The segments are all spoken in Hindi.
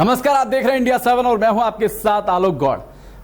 नमस्कार, आप देख रहे हैं इंडिया 7 और मैं हूं आपके साथ आलोक गौड़।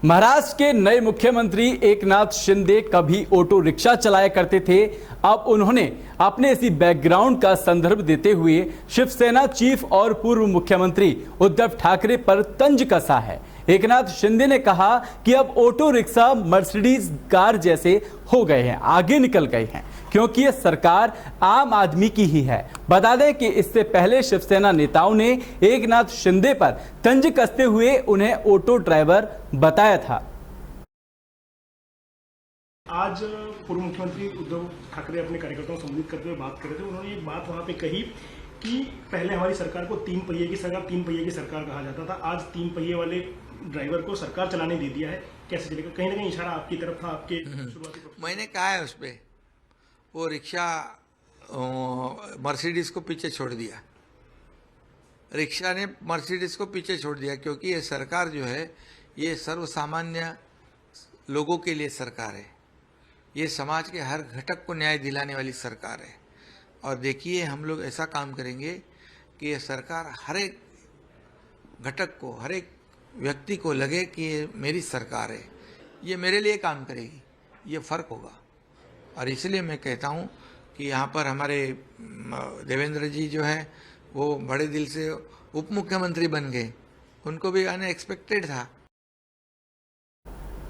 महाराष्ट्र के नए मुख्यमंत्री एकनाथ शिंदे कभी ऑटो रिक्शा चलाया करते थे। अब उन्होंने अपने इसी बैकग्राउंड का संदर्भ देते हुए शिवसेना चीफ और पूर्व मुख्यमंत्री उद्धव ठाकरे पर तंज कसा है। एकनाथ शिंदे ने कहा कि अब ऑटो रिक्शा मर्सिडीज कार जैसे हो गए हैं, आगे निकल गए हैं, क्योंकि ये सरकार आम आदमी की ही है। बता दें कि इससे पहले शिवसेना नेताओं ने एकनाथ शिंदे पर तंज कसते हुए उन्हें ऑटो ड्राइवर बताया था। आज पूर्व मुख्यमंत्री उद्धव ठाकरे अपने कार्यकर्ताओं को संबोधित करते हुए बात कर रहे थे। उन्होंने एक बात वहां पे कही कि पहले हमारी सरकार को तीन पहिए की सरकार कहा जाता था, आज तीन पहिए वाले ड्राइवर को सरकार चलाने दे दिया है, कैसे चलेगा? कहीं ना कहीं इशारा आपकी तरफ था, आपके शुरुआती मैंने कहा है उस पर वो रिक्शा मर्सिडीज को पीछे छोड़ दिया, रिक्शा ने मर्सिडीज को पीछे छोड़ दिया, क्योंकि ये सरकार जो है ये सर्वसामान्य लोगों के लिए सरकार है। ये समाज के हर घटक को न्याय दिलाने वाली सरकार है। और देखिए, हम लोग ऐसा काम करेंगे कि ये सरकार हर एक घटक को, हर एक व्यक्ति को लगे कि ये मेरी सरकार है, ये मेरे लिए काम करेगी, ये फर्क होगा। और इसलिए मैं कहता हूँ कि यहाँ पर हमारे देवेंद्र जी जो है वो बड़े दिल से उप मुख्यमंत्री बन गए, उनको भी अनएक्सपेक्टेड था।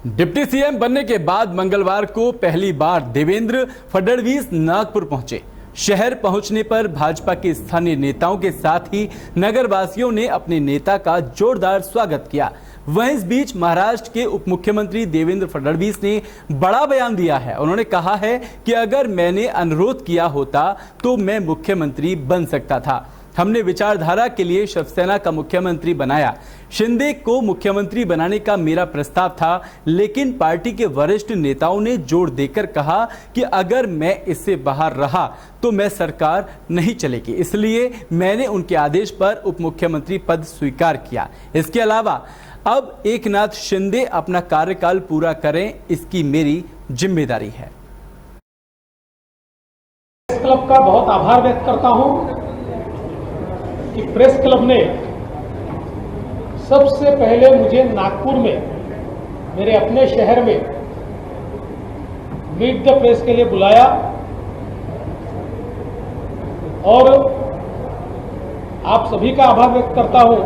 डिप्टी सीएम बनने के बाद मंगलवार को पहली बार देवेंद्र फडणवीस नागपुर पहुंचे। शहर पहुंचने पर भाजपा के स्थानीय नेताओं के साथ ही नगरवासियों ने अपने नेता का जोरदार स्वागत किया। वहीं इस बीच महाराष्ट्र के उप मुख्यमंत्री देवेंद्र फडणवीस ने बड़ा बयान दिया है। उन्होंने कहा है कि अगर मैंने अनुरोध किया होता तो मैं मुख्यमंत्री बन सकता था। हमने विचारधारा के लिए शिवसेना का मुख्यमंत्री बनाया। शिंदे को मुख्यमंत्री बनाने का मेरा प्रस्ताव था, लेकिन पार्टी के वरिष्ठ नेताओं ने जोर देकर कहा कि अगर मैं इससे बाहर रहा तो मैं सरकार नहीं चलेगी, इसलिए मैंने उनके आदेश पर उप मुख्यमंत्री पद स्वीकार किया। इसके अलावा अब एकनाथ शिंदे अपना कार्यकाल पूरा करें, इसकी मेरी जिम्मेदारी है। प्रेस क्लब का बहुत आभार व्यक्त करता हूं कि प्रेस क्लब ने सबसे पहले मुझे नागपुर में, मेरे अपने शहर में मीट द प्रेस के लिए बुलाया और आप सभी का आभार व्यक्त करता हूं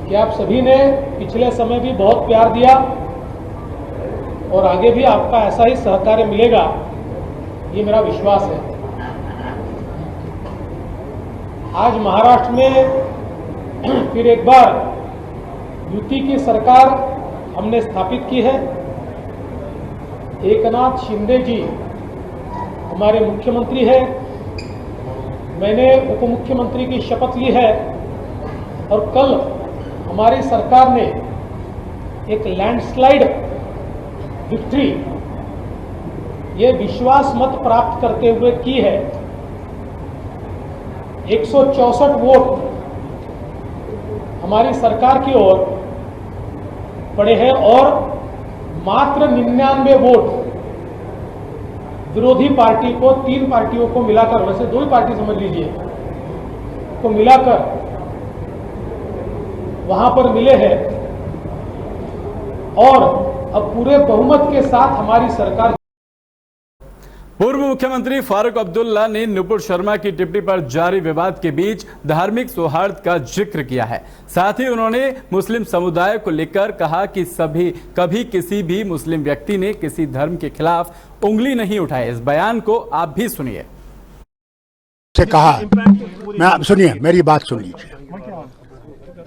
कि आप सभी ने पिछले समय भी बहुत प्यार दिया और आगे भी आपका ऐसा ही सहकार्य मिलेगा, ये मेरा विश्वास है। आज महाराष्ट्र में फिर एक बार युति की सरकार हमने स्थापित की है। एकनाथ शिंदे जी हमारे मुख्यमंत्री हैं। मैंने उप मुख्यमंत्री की शपथ ली है और कल हमारी सरकार ने एक लैंडस्लाइड विक्ट्री, ये विश्वास मत प्राप्त करते हुए की है। 164 वोट हमारी सरकार की ओर पड़े हैं और मात्र 99 वोट विरोधी पार्टी को, तीन पार्टियों को मिलाकर, वैसे दो ही पार्टी समझ लीजिए, को मिलाकर वहां पर मिले हैं और अब पूरे बहुमत के साथ हमारी सरकार। पूर्व मुख्यमंत्री फारूक अब्दुल्ला ने नुपुर शर्मा की टिप्पणी पर जारी विवाद के बीच धार्मिक सौहार्द का जिक्र किया है। साथ ही उन्होंने मुस्लिम समुदाय को लेकर कहा कि कभी किसी भी मुस्लिम व्यक्ति ने किसी धर्म के खिलाफ उंगली नहीं उठाई। इस बयान को आप भी सुनिए। से कहा, मैं सुनिए, मेरी बात सुन लीजिए।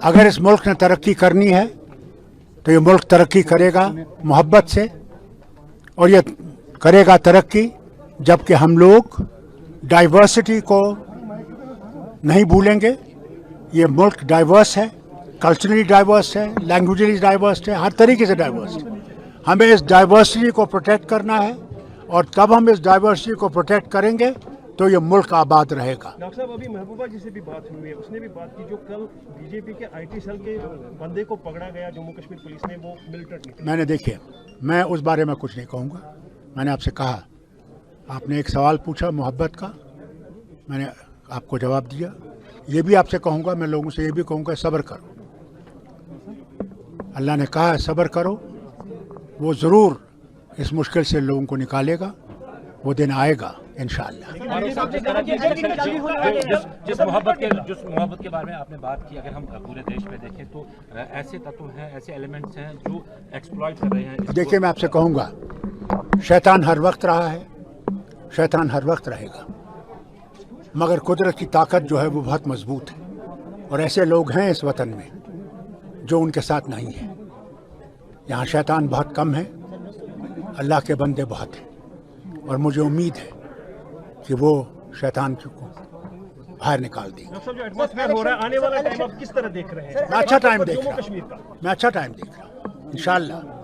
अगर इस मुल्क ने तरक्की करनी है तो ये मुल्क तरक्की करेगा मोहब्बत से, और ये करेगा तरक्की जबकि हम लोग डाइवर्सिटी को नहीं भूलेंगे। ये मुल्क डाइवर्स है, कल्चरली डाइवर्स है, लैंग्वेजली डाइवर्स है, हर तरीके से डाइवर्स है। हमें इस डाइवर्सिटी को प्रोटेक्ट करना है और तब हम इस डाइवर्सिटी को प्रोटेक्ट करेंगे तो ये मुल्क आबाद रहेगा। डॉक्टर साहब, अभी महबूबा जी से भी बात हुई है, उसने भी बात की जो कल बीजेपी के आईटी सेल के बंदे को पकड़ा गया जम्मू कश्मीर पुलिस ने, वो मिलिटेंट। मैंने, देखिए, मैं उस बारे में कुछ नहीं कहूँगा। मैंने आपसे कहा, आपने एक सवाल पूछा मोहब्बत का, मैंने आपको जवाब दिया। ये भी आपसे कहूँगा, मैं लोगों से ये भी कहूँगा, सब्र करो। अल्लाह ने कहा है सब्र करो, वो ज़रूर इस मुश्किल से लोगों को निकालेगा, वो दिन आएगा इंशाअल्लाह। जिस मोहब्बत के बारे में आपने बात की, अगर हम पूरे देश में देखें तो ऐसे तत्व हैं, ऐसे एलिमेंट्स हैं जो एक्सप्लॉइट कर रहे हैं। देखिए, मैं आपसे कहूँगा, शैतान हर वक्त रहा है, शैतान हर वक्त रहेगा, मगर कुदरत की ताकत जो है वो बहुत मजबूत है। और ऐसे लोग हैं इस वतन में जो उनके साथ नहीं है। यहाँ शैतान बहुत कम है, अल्लाह के बंदे बहुत हैं, और मुझे उम्मीद है कि वो शैतान को बाहर निकाल देंगे। जो एटमॉस्फेयर हो रहा है, आने वाला टाइम आप किस तरह देख रहे हैं? मैं अच्छा टाइम देख रहा कश्मीर का हूँ, मैं अच्छा टाइम देख रहा हूँ इंशाअल्लाह।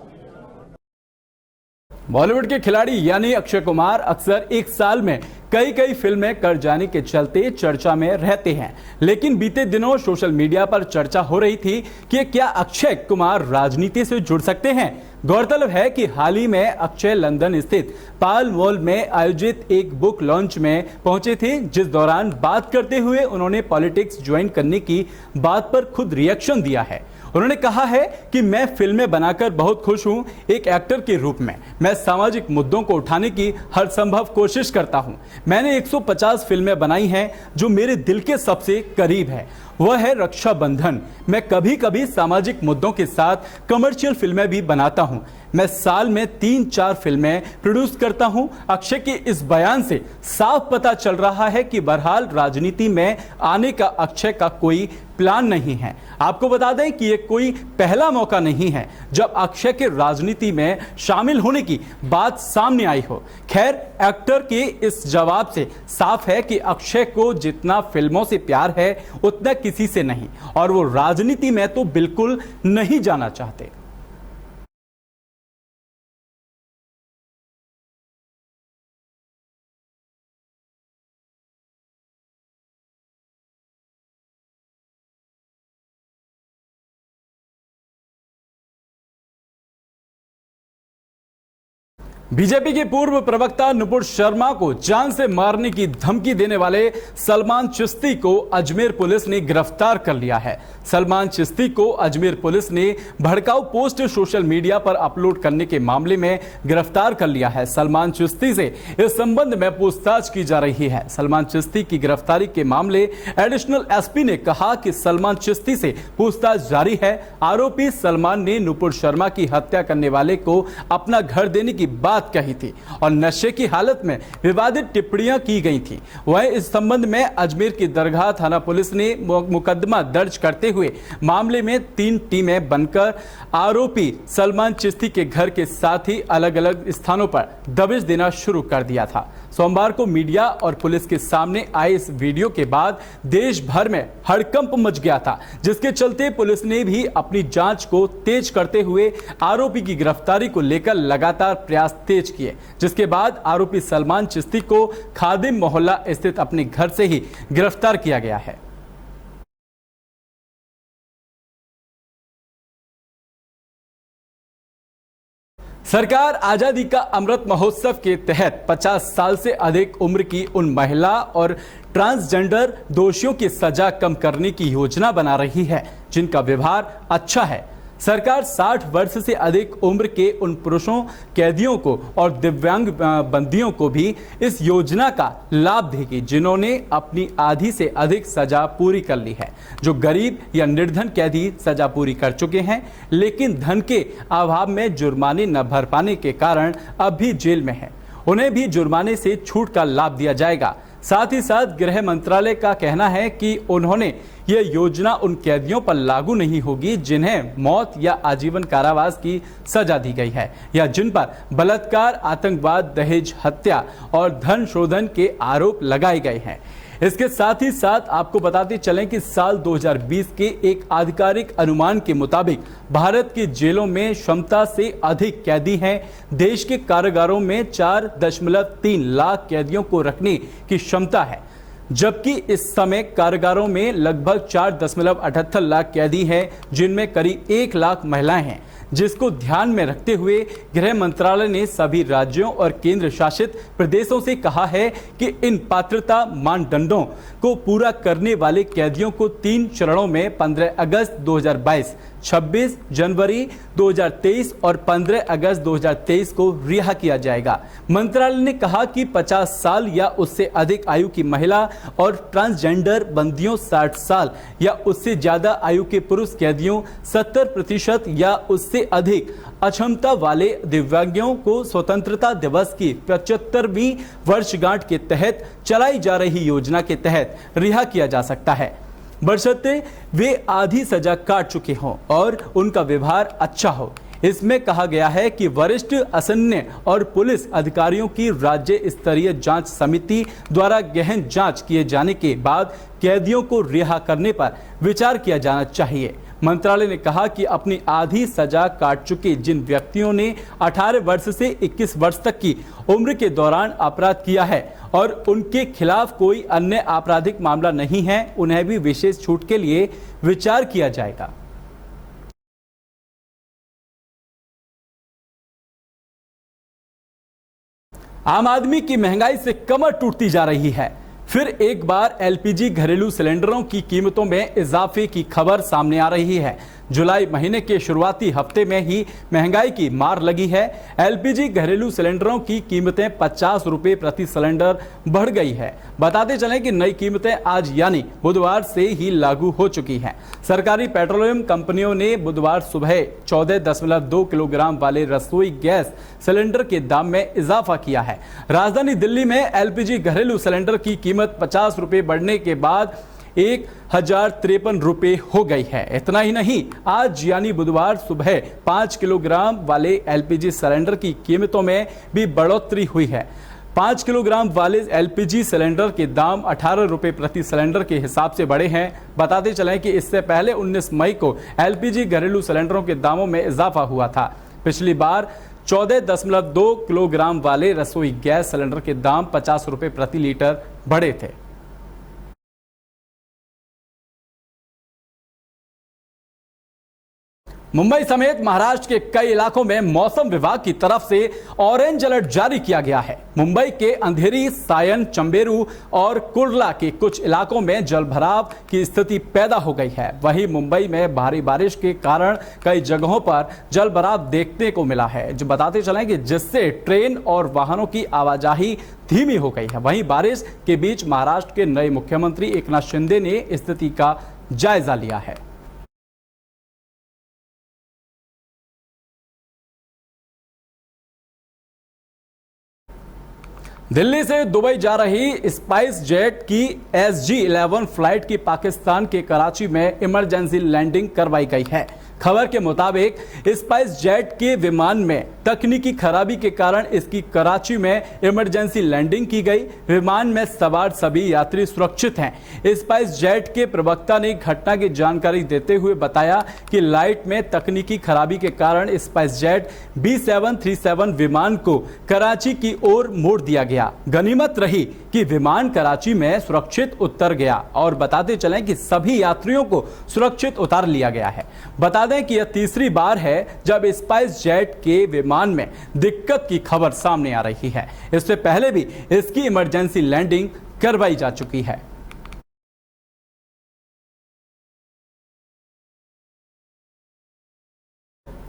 बॉलीवुड के खिलाड़ी यानी अक्षय कुमार अक्सर एक साल में कई फिल्में कर जाने के चलते चर्चा में रहते हैं, लेकिन बीते दिनों सोशल मीडिया पर चर्चा हो रही थी कि क्या अक्षय कुमार राजनीति से जुड़ सकते हैं। गौरतलब है कि हाल ही में अक्षय लंदन स्थित पाल मॉल में आयोजित एक बुक लॉन्च में पहुंचे थे, जिस दौरान बात करते हुए उन्होंने पॉलिटिक्स ज्वाइन करने की बात पर खुद रिएक्शन दिया है। उन्होंने कहा है कि मैं फिल्में बनाकर बहुत खुश हूं। एक एक्टर के रूप में मैं सामाजिक मुद्दों को उठाने की हर संभव कोशिश करता हूं। मैंने 150 फिल्में बनाई हैं। जो मेरे दिल के सबसे करीब है वह है रक्षाबंधन। मैं कभी कभी सामाजिक मुद्दों के साथ कमर्शियल फिल्में भी बनाता हूं। मैं साल में 3-4 फिल्में प्रोड्यूस करता हूं। अक्षय के इस बयान से साफ पता चल रहा है कि बहरहाल राजनीति में आने का अक्षय का कोई प्लान नहीं है। आपको बता दें कि यह कोई पहला मौका नहीं है जब अक्षय के राजनीति में शामिल होने की बात सामने आई हो। खैर, एक्टर के इस जवाब से साफ है कि अक्षय को जितना फिल्मों से प्यार है उतना किसी से नहीं, और वो राजनीति में तो बिल्कुल नहीं जाना चाहते। बीजेपी के पूर्व प्रवक्ता नुपुर शर्मा को जान से मारने की धमकी देने वाले सलमान चिश्ती को अजमेर पुलिस ने गिरफ्तार कर लिया है। सलमान चिश्ती को अजमेर पुलिस ने भड़काऊ पोस्ट सोशल मीडिया पर अपलोड करने के मामले में गिरफ्तार कर लिया है। सलमान चिश्ती से इस संबंध में पूछताछ की जा रही है। सलमान चिश्ती की गिरफ्तारी के मामले एडिशनल एसपी ने कहा कि सलमान चिश्ती से पूछताछ जारी है। आरोपी सलमान ने नुपुर शर्मा की हत्या करने वाले को अपना घर देने की बात कही थी और नशे की हालत में विवादित टिप्पणियां की गई थी। वहीं इस संबंध में अजमेर की दरगाह थाना पुलिस ने मुकदमा दर्ज करते हुए मामले में 3 टीमें बनकर आरोपी सलमान चिश्ती के घर के साथ ही अलग अलग स्थानों पर दबिश देना शुरू कर दिया था। सोमवार को मीडिया और पुलिस के सामने आए इस वीडियो के बाद देश भर में हड़कंप मच गया था, जिसके चलते पुलिस ने भी अपनी जांच को तेज करते हुए आरोपी की गिरफ्तारी को लेकर लगातार प्रयास तेज किए, जिसके बाद आरोपी सलमान चिश्ती को खादिम मोहल्ला स्थित अपने घर से ही गिरफ्तार किया गया है। सरकार आजादी का अमृत महोत्सव के तहत 50 साल से अधिक उम्र की उन महिला और ट्रांसजेंडर दोषियों की सजा कम करने की योजना बना रही है जिनका व्यवहार अच्छा है। सरकार 60 वर्ष से अधिक उम्र के उन पुरुषों कैदियों को और दिव्यांग बंदियों को भी इस योजना का लाभ देगी जिन्होंने अपनी आधी से अधिक सजा पूरी कर ली है। जो गरीब या निर्धन कैदी सजा पूरी कर चुके हैं लेकिन धन के अभाव में जुर्माने न भर पाने के कारण अब भी जेल में है, उन्हें भी जुर्माने से छूट का लाभ दिया जाएगा। साथ ही साथ गृह मंत्रालय का कहना है कि उन्होंने यह योजना उन कैदियों पर लागू नहीं होगी जिन्हें मौत या आजीवन कारावास की सजा दी गई है या जिन पर बलात्कार, आतंकवाद, दहेज हत्या और धन शोधन के आरोप लगाए गए हैं। इसके साथ ही साथ आपको बताते चलें कि साल 2020 के एक आधिकारिक अनुमान के मुताबिक भारत की जेलों में क्षमता से अधिक कैदी हैं। देश के कारागारों में 4.3 लाख कैदियों को रखने की क्षमता है। जबकि इस समय कारागारों में लगभग 4.78 लाख कैदी हैं, जिनमें करीब 1 लाख महिलाएं हैं, जिसको ध्यान में रखते हुए गृह मंत्रालय ने सभी राज्यों और केंद्र शासित प्रदेशों से कहा है कि इन पात्रता मानदंडों को पूरा करने वाले कैदियों को 3 चरणों में 15 अगस्त 2022, 26 जनवरी 2023 और 15 अगस्त 2023 को रिहा किया जाएगा। मंत्रालय ने कहा कि 50 साल या उससे अधिक आयु की महिला और ट्रांसजेंडर बंदियों, 60 साल या उससे ज्यादा आयु के पुरुष कैदियों, 70% या उससे अधिक अक्षमता वाले दिव्यांगों को स्वतंत्रता दिवस की 75वीं वर्षगांठ के तहत चलाई जा रही योजना के तहत रिहा किया जा सकता है, बशर्ते वे आधी सजा काट चुके हों और उनका व्यवहार अच्छा हो। इसमें कहा गया है कि वरिष्ठ असन्य और पुलिस अधिकारियों की राज्य स्तरीय जांच समिति द्वारा गहन जांच किए जाने के बाद कैदियों को रिहा करने पर विचार किया जाना चाहिए। मंत्रालय ने कहा कि अपनी आधी सजा काट चुके जिन व्यक्तियों ने 18 वर्ष से 21 वर्ष तक की उम्र के दौरान अपराध किया है और उनके खिलाफ कोई अन्य आपराधिक मामला नहीं है, उन्हें भी विशेष छूट के लिए विचार किया जाएगा। आम आदमी की महंगाई से कमर टूटती जा रही है। फिर एक बार एलपीजी घरेलू सिलेंडरों की कीमतों में इजाफे की खबर सामने आ रही है। जुलाई महीने के शुरुआती हफ्ते में ही महंगाई की मार लगी है। एलपीजी घरेलू सिलेंडरों की कीमतें 50 रुपए प्रति सिलेंडर बढ़ गई है। बताते चलें कि नई कीमतें आज यानी बुधवार से ही लागू हो चुकी हैं। सरकारी पेट्रोलियम कंपनियों ने बुधवार सुबह 14.2 किलोग्राम वाले रसोई गैस सिलेंडर के दाम में इजाफा किया है। राजधानी दिल्ली में एलपीजी घरेलू सिलेंडर की कीमत 50 रुपए बढ़ने के बाद 1053 रुपए हो गई है। इतना ही नहीं, आज यानी बुधवार सुबह 5 किलोग्राम वाले एलपीजी सिलेंडर की कीमतों में भी बढ़ोतरी हुई है। 5 किलोग्राम वाले एलपीजी सिलेंडर के दाम 18 रुपए प्रति सिलेंडर के हिसाब से बढ़े हैं। बताते चलें कि इससे पहले 19 मई को एलपीजी घरेलू सिलेंडरों के दामों में इजाफा हुआ था। पिछली बार 14.2 किलोग्राम वाले रसोई गैस सिलेंडर के दाम 50 रुपए प्रति लीटर बढ़े थे। मुंबई समेत महाराष्ट्र के कई इलाकों में मौसम विभाग की तरफ से ऑरेंज अलर्ट जारी किया गया है। मुंबई के अंधेरी, सायन, चंबेरू और कुर्ला के कुछ इलाकों में जलभराव की स्थिति पैदा हो गई है। वहीं मुंबई में भारी बारिश के कारण कई जगहों पर जलभराव देखने को मिला है। जो बताते चलें कि जिससे ट्रेन और वाहनों की आवाजाही धीमी हो गई है। वहीं बारिश के बीच महाराष्ट्र के नए मुख्यमंत्री एकनाथ शिंदे ने स्थिति का जायजा लिया है। दिल्ली से दुबई जा रही स्पाइस जेट की SG-11 फ्लाइट की पाकिस्तान के कराची में इमरजेंसी लैंडिंग करवाई गई है। खबर के मुताबिक स्पाइस जेट के विमान में तकनीकी खराबी के कारण इसकी कराची में इमरजेंसी लैंडिंग की गई। विमान में सवार सभी यात्री सुरक्षित हैं। स्पाइस जेट के प्रवक्ता ने घटना की जानकारी देते हुए बताया कि लाइट में तकनीकी खराबी के कारण स्पाइस जेट B737 विमान को कराची की ओर मोड़ दिया गया। गनीमत रही कि विमान कराची में सुरक्षित उतर गया और बताते चलें कि सभी यात्रियों को सुरक्षित उतार लिया गया है। बता दें कि यह तीसरी बार है जब स्पाइस जेट के विमान में दिक्कत की खबर सामने आ रही है। इससे पहले भी इसकी इमरजेंसी लैंडिंग करवाई जा चुकी है।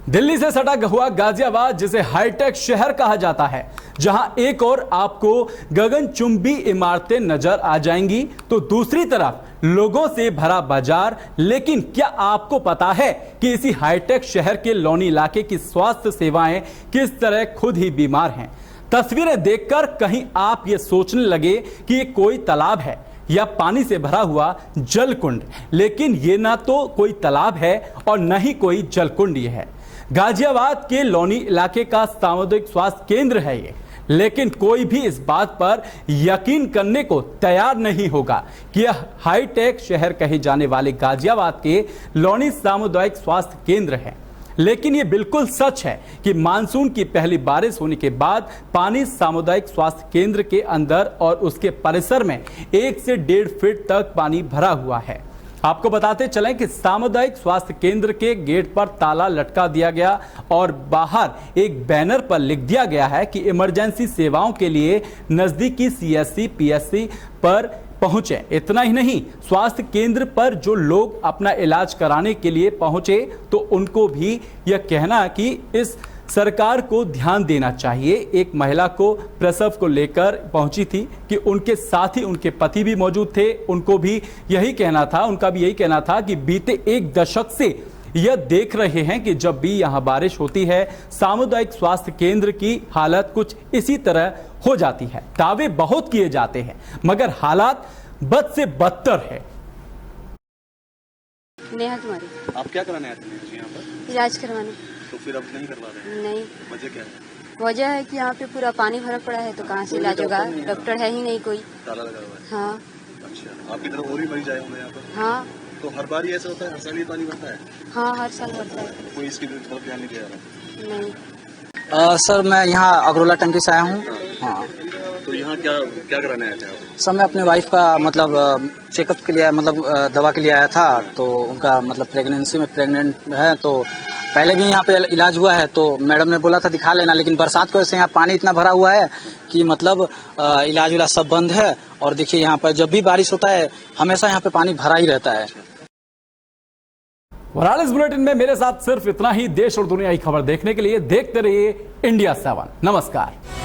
दिल्ली से सटा हुआ गाजियाबाद, जिसे हाईटेक शहर कहा जाता है, जहां एक और आपको गगनचुंबी इमारतें नजर आ जाएंगी तो दूसरी तरफ लोगों से भरा बाजार। लेकिन क्या आपको पता है कि इसी हाईटेक शहर के लौनी इलाके की स्वास्थ्य सेवाएं किस तरह खुद ही बीमार हैं? तस्वीरें देखकर कहीं आप ये सोचने लगे कि ये कोई तालाब है या पानी से भरा हुआ जलकुंड, लेकिन ये ना तो कोई तालाब है और न ही कोई जलकुंड ये है। गाजियाबाद के लौनी इलाके का सामुदायिक स्वास्थ्य केंद्र है ये, लेकिन कोई भी इस बात पर यकीन करने को तैयार नहीं होगा कि यह हाईटेक शहर कहे जाने वाले गाजियाबाद के लौनी सामुदायिक स्वास्थ्य केंद्र है। लेकिन ये बिल्कुल सच है कि मानसून की पहली बारिश होने के बाद पानी सामुदायिक स्वास्थ्य केंद्र के अंदर और उसके परिसर में 1 से 1.5 फीट तक पानी भरा हुआ है। आपको बताते चलें कि सामुदायिक स्वास्थ्य केंद्र के गेट पर ताला लटका दिया गया और बाहर एक बैनर पर लिख दिया गया है कि इमरजेंसी सेवाओं के लिए नजदीकी CSC PSC पर पहुंचे। इतना ही नहीं, स्वास्थ्य केंद्र पर जो लोग अपना इलाज कराने के लिए पहुंचे तो उनको भी यह कहना कि इस सरकार को ध्यान देना चाहिए। एक महिला को प्रसव को लेकर पहुंची थी कि उनके साथ ही उनके पति भी मौजूद थे। उनको भी यही कहना था, उनका भी यही कहना था कि बीते 1 दशक से यह देख रहे हैं कि जब भी यहां बारिश होती है सामुदायिक स्वास्थ्य केंद्र की हालत कुछ इसी तरह हो जाती है। दावे बहुत किए जाते हैं मगर हालात बद से बदतर है। नेहा कुमारी। आप क्या कराने आए थे जी यहाँ पर? इलाज करवाने। तो फिर अब नहीं करवा रहे? नहीं। वजह क्या है? वजह है कि यहाँ पे पूरा पानी भरा पड़ा है तो कहाँ से इलाज होगा, डॉक्टर है ही नहीं कोई। ताला लगा हुआ है? हाँ। अच्छा, आपकी तरफ और भी मरीज आए होंगे यहाँ पर? हाँ। तो हर बार ही ऐसा होता है? हर साल ये पानी भरता है? हाँ, हर साल भरता है। कोई इसकी तरफ ध्यान नहीं दे रहा? नहीं। सर मैं यहाँ अग्रोला टंकी से आया हूँ। हाँ। तो यहाँ क्या कराने आए थे आप? सर मैं अपने वाइफ का मतलब चेकअप के लिए मतलब दवा के लिए आया था। तो उनका मतलब प्रेगनेंसी में प्रेग्नेंट है तो पहले भी यहाँ पे इलाज हुआ है तो मैडम ने बोला था दिखा लेना, लेकिन बरसात की वजह से यहाँ पानी इतना भरा हुआ है कि मतलब इलाज विलाज सब बंद है। और देखिए यहाँ पर जब भी बारिश होता है हमेशा यहाँ पे पानी भरा ही रहता है। इस बुलेटिन में मेरे साथ सिर्फ इतना ही। देश और दुनिया की खबर देखने के लिए देखते रहिए इंडिया 7। नमस्कार।